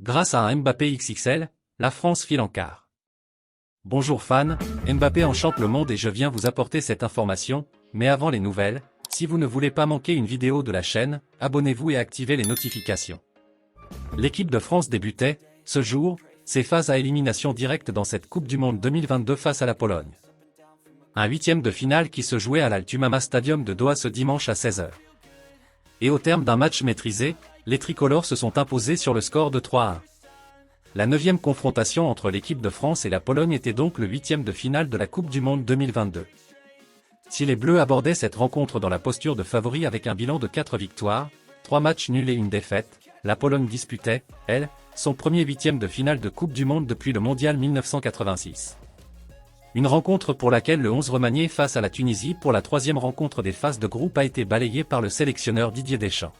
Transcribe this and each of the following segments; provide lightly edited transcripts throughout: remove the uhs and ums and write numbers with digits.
Grâce à un Mbappé XXL, la France file en quart. Bonjour fans, Mbappé enchante le monde et je viens vous apporter cette information, mais avant les nouvelles, si vous ne voulez pas manquer une vidéo de la chaîne, abonnez-vous et activez les notifications. L'équipe de France débutait, ce jour, ses phases à élimination directe dans cette Coupe du Monde 2022 face à la Pologne. Un huitième de finale qui se jouait à l'Altumama Stadium de Doha ce dimanche à 16 h. Et au terme d'un match maîtrisé, les tricolores se sont imposés sur le score de 3-1. La 9e confrontation entre l'équipe de France et la Pologne était donc le 8e de finale de la Coupe du Monde 2022. Si les Bleus abordaient cette rencontre dans la posture de favori avec un bilan de 4 victoires, 3 matchs nuls et une défaite, la Pologne disputait, elle, son premier 8e de finale de Coupe du Monde depuis le Mondial 1986. Une rencontre pour laquelle le 11 remanié face à la Tunisie pour la 3e rencontre des phases de groupe a été balayée par le sélectionneur Didier Deschamps.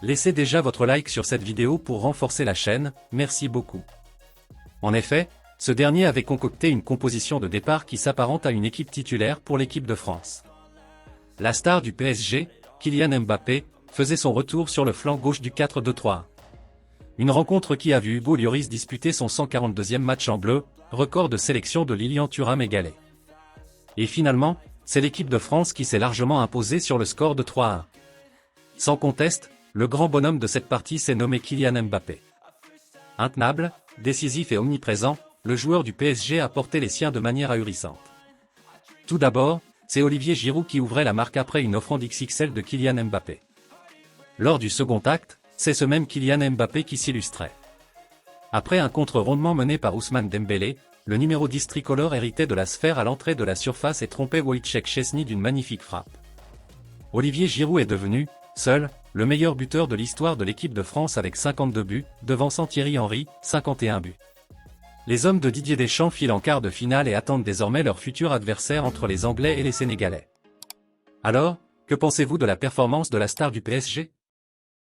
Laissez déjà votre like sur cette vidéo pour renforcer la chaîne, merci beaucoup. En effet, ce dernier avait concocté une composition de départ qui s'apparente à une équipe titulaire pour l'équipe de France. La star du PSG, Kylian Mbappé, faisait son retour sur le flanc gauche du 4-2-3-1. Une rencontre qui a vu Hugo Lloris disputer son 142e match en bleu, record de sélection de Lilian Thuram égalé. Et finalement, c'est l'équipe de France qui s'est largement imposée sur le score de 3-1. Sans conteste, le grand bonhomme de cette partie s'est nommé Kylian Mbappé. Intenable, décisif et omniprésent, le joueur du PSG a porté les siens de manière ahurissante. Tout d'abord, c'est Olivier Giroud qui ouvrait la marque après une offrande XXL de Kylian Mbappé. Lors du second acte, c'est ce même Kylian Mbappé qui s'illustrait. Après un contre rondement mené par Ousmane Dembélé, le numéro 10 tricolore héritait de la sphère à l'entrée de la surface et trompait Wojciech Szczesny d'une magnifique frappe. Olivier Giroud est devenu, seul, le meilleur buteur de l'histoire de l'équipe de France avec 52 buts, devançant Thierry Henry, 51 buts. Les hommes de Didier Deschamps filent en quart de finale et attendent désormais leur futur adversaire entre les Anglais et les Sénégalais. Alors, que pensez-vous de la performance de la star du PSG?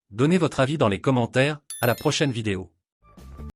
Donnez votre avis dans les commentaires, à la prochaine vidéo.